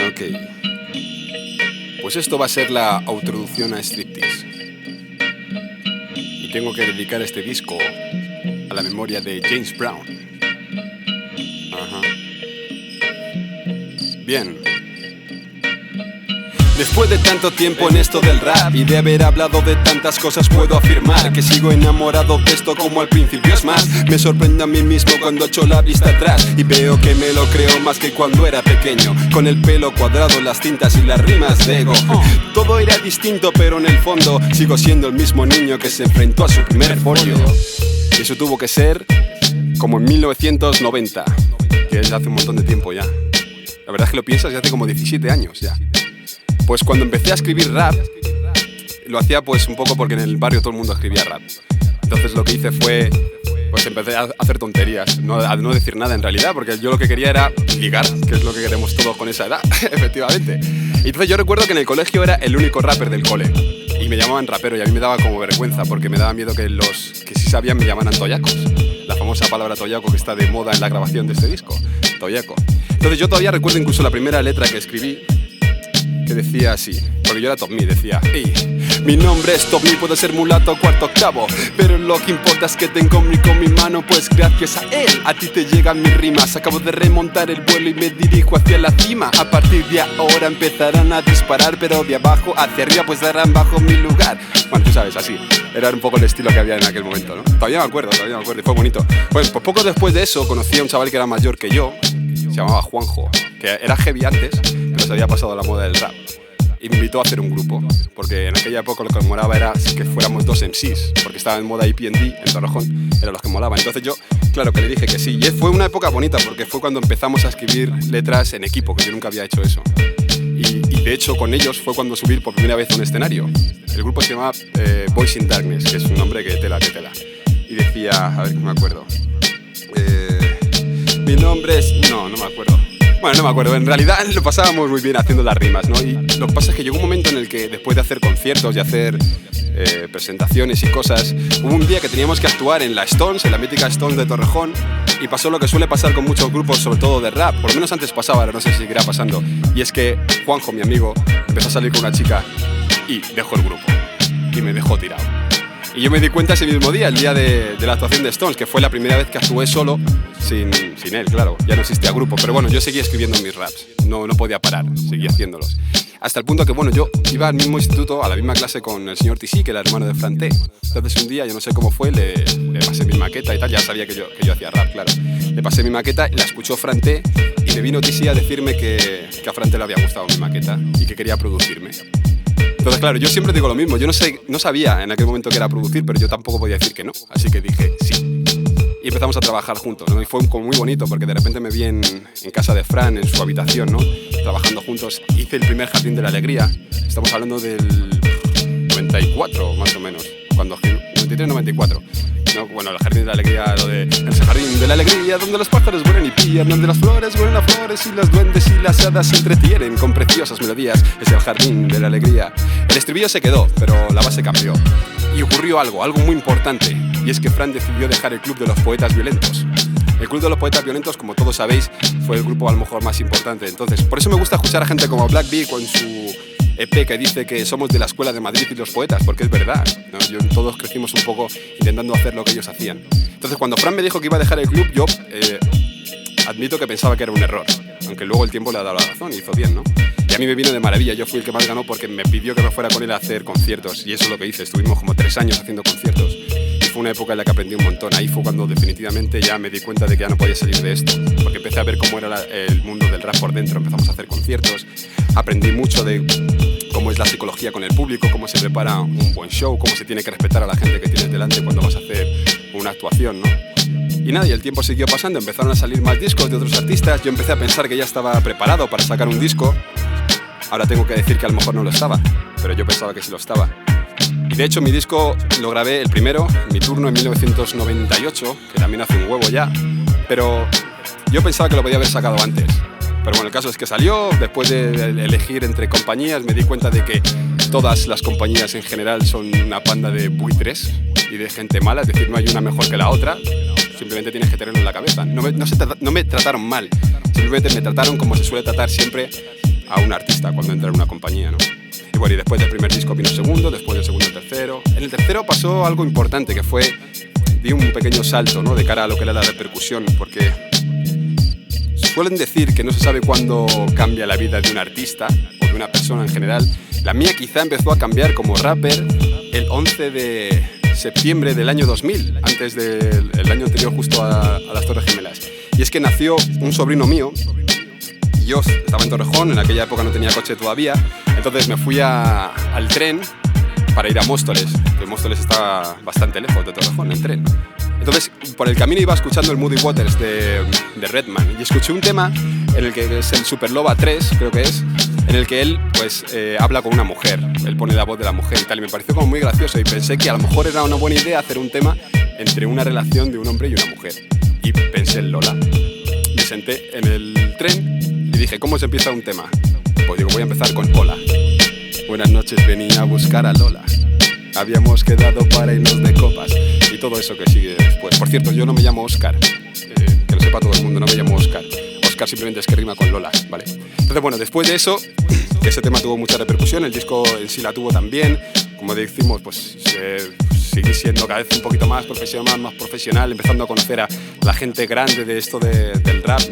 Ok. Pues esto va a ser la introducción a Striptease. Y tengo que dedicar este disco a la memoria de James Brown. Ajá. Bien. Después de tanto tiempo en esto del rap y de haber hablado de tantas cosas, puedo afirmar que sigo enamorado de esto como al principio. Es más, me sorprende a mí mismo cuando echo la vista atrás y veo que me lo creo más que cuando era pequeño, con el pelo cuadrado, las tintas y las rimas de ego. Todo era distinto, pero en el fondo sigo siendo el mismo niño que se enfrentó a su primer folio. Y eso tuvo que ser como en 1990, que es hace un montón de tiempo ya. La verdad es que lo piensas, ya hace como 17 años ya. Pues cuando empecé a escribir rap, lo hacía pues un poco porque en el barrio todo el mundo escribía rap. Entonces lo que hice fue, pues empecé a hacer tonterías, a no decir nada en realidad, porque yo lo que quería era ligar, que es lo que queremos todos con esa edad, efectivamente. Y entonces yo recuerdo que en el colegio era el único rapper del cole, y me llamaban rapero, y a mí me daba como vergüenza, porque me daba miedo que los que sí sabían me llamaran toyacos. La famosa palabra toyaco que está de moda en la grabación de este disco, toyaco. Entonces yo todavía recuerdo incluso la primera letra que escribí, que decía así, porque yo era Top Me, decía: hey, mi nombre es Top Me, puedo ser mulato, cuarto, octavo, pero lo que importa es que tengo con mi mano, pues gracias a él a ti te llegan mis rimas. Acabo de remontar el vuelo y me dirijo hacia la cima. A partir de ahora empezarán a disparar, pero de abajo hacia arriba pues darán bajo mi lugar. Bueno, tú sabes, así, era un poco el estilo que había en aquel momento, ¿no? Todavía me acuerdo, y fue bonito. Pues poco después de eso conocí a un chaval que era mayor que yo, se llamaba Juanjo, que era heavy antes, pero se había pasado a la moda del rap. Y me invitó a hacer un grupo, porque en aquella época lo que me molaba era que fuéramos dos MCs, porque estaba en moda IPND en Torrejón, eran los que molaban. Entonces yo, claro que le dije que sí. Y fue una época bonita, porque fue cuando empezamos a escribir letras en equipo, que yo nunca había hecho eso. Y de hecho con ellos fue cuando subí por primera vez a un escenario. El grupo se llamaba Boys in Darkness, que es un nombre que tela. Y decía, a ver que me acuerdo, mi nombre es... No me acuerdo. Bueno, no me acuerdo, en realidad lo pasábamos muy bien haciendo las rimas, ¿no? Y lo que pasa es que llegó un momento en el que después de hacer conciertos y hacer presentaciones y cosas, hubo un día que teníamos que actuar en la Stones, en la mítica Stones de Torrejón, y pasó lo que suele pasar con muchos grupos, sobre todo de rap, por lo menos antes pasaba, ahora no sé si seguirá pasando, y es que Juanjo, mi amigo, empezó a salir con una chica y dejó el grupo, y me dejó tirado. Y yo me di cuenta ese mismo día, el día de la actuación de Stones, que fue la primera vez que actué solo, sin él, claro, ya no existía grupo. Pero bueno, yo seguía escribiendo mis raps, no podía parar, seguía haciéndolos. Hasta el punto que, bueno, yo iba al mismo instituto, a la misma clase con el señor TC, que era el hermano de Fran T. Entonces un día, yo no sé cómo fue, le pasé mi maqueta y tal, ya sabía que yo hacía rap, claro. Le pasé mi maqueta, la escuchó Fran T y me vino TC a decirme que a Fran T le había gustado mi maqueta y que quería producirme. Entonces, claro, yo siempre digo lo mismo, yo no sabía en aquel momento que era producir, pero yo tampoco podía decir que no, así que dije sí. Y empezamos a trabajar juntos, ¿no? Y fue como muy bonito, porque de repente me vi en casa de Fran, en su habitación, ¿no? Trabajando juntos, hice el primer Jardín de la Alegría, estamos hablando del 94, más o menos, 93-94. ¿No? Bueno, el Jardín de la Alegría, lo de el Jardín de la Alegría, donde los pájaros vuelan y pillan, donde las flores vuelan a flores y las duendes y las hadas se entretienen con preciosas melodías. Es el Jardín de la Alegría. El estribillo se quedó, pero la base cambió. Y ocurrió algo muy importante, y es que Fran decidió dejar el Club de los Poetas Violentos. El Club de los Poetas Violentos, como todos sabéis, fue el grupo a lo mejor más importante. Entonces, por eso me gusta escuchar a gente como Black Bee con su EP que dice que somos de la escuela de Madrid y los poetas, porque es verdad, ¿no? Todos crecimos un poco intentando hacer lo que ellos hacían. Entonces cuando Fran me dijo que iba a dejar el club, yo admito que pensaba que era un error, aunque luego el tiempo le ha dado la razón y hizo bien, ¿no? Y a mí me vino de maravilla, yo fui el que más ganó porque me pidió que me fuera con él a hacer conciertos, y eso es lo que hice, estuvimos como 3 años haciendo conciertos. Y fue una época en la que aprendí un montón, ahí fue cuando definitivamente ya me di cuenta de que ya no podía salir de esto, porque empecé a ver cómo era el mundo del rap por dentro, empezamos a hacer conciertos, aprendí mucho de cómo es la psicología con el público, cómo se prepara un buen show, cómo se tiene que respetar a la gente que tienes delante cuando vas a hacer una actuación, ¿no? Y nada, y el tiempo siguió pasando, empezaron a salir más discos de otros artistas, yo empecé a pensar que ya estaba preparado para sacar un disco. Ahora tengo que decir que a lo mejor no lo estaba, pero yo pensaba que sí lo estaba. Y de hecho mi disco lo grabé el primero, Mi Turno, en 1998, que también hace un huevo ya, pero yo pensaba que lo podía haber sacado antes. Pero bueno, el caso es que salió, después de elegir entre compañías me di cuenta de que todas las compañías en general son una panda de buitres y de gente mala, es decir, no hay una mejor que la otra. simplemente tienes que tenerlo en la cabeza. No me trataron mal, simplemente me trataron como se suele tratar siempre a un artista cuando entra en una compañía, ¿no? Y bueno, y después del primer disco vino el segundo, después del segundo el tercero. En el tercero pasó algo importante, que fue, di un pequeño salto, ¿no?, de cara a lo que era la repercusión, porque suelen decir que no se sabe cuándo cambia la vida de un artista o de una persona en general. La mía quizá empezó a cambiar como rapper el 11 de septiembre del año 2000, antes del año anterior justo a las Torres Gemelas. Y es que nació un sobrino mío. Yo estaba en Torrejón, en aquella época no tenía coche todavía, entonces me fui al tren para ir a Móstoles, que Móstoles estaba bastante lejos de Torrejón, en tren. Entonces, por el camino iba escuchando el Muddy Waters de Redman y escuché un tema en el que es el Superlova 3, creo que es, en el que él pues habla con una mujer, él pone la voz de la mujer y tal, y me pareció como muy gracioso y pensé que a lo mejor era una buena idea hacer un tema entre una relación de un hombre y una mujer. Y pensé en Lola. Me senté en el tren y dije, ¿cómo se empieza un tema? Pues digo, voy a empezar con Hola. Buenas noches, venía a buscar a Lola. Habíamos quedado para irnos de copas. Y todo eso que sigue después. Por cierto, yo no me llamo Oscar. Que lo sepa todo el mundo, no me llamo Oscar. Oscar simplemente es que rima con Lola, ¿vale? Entonces, bueno, después de eso, que ese tema tuvo mucha repercusión, el disco en sí la tuvo también. Como decimos, pues seguí siendo cada vez un poquito más profesional, empezando a conocer a la gente grande de esto del rap.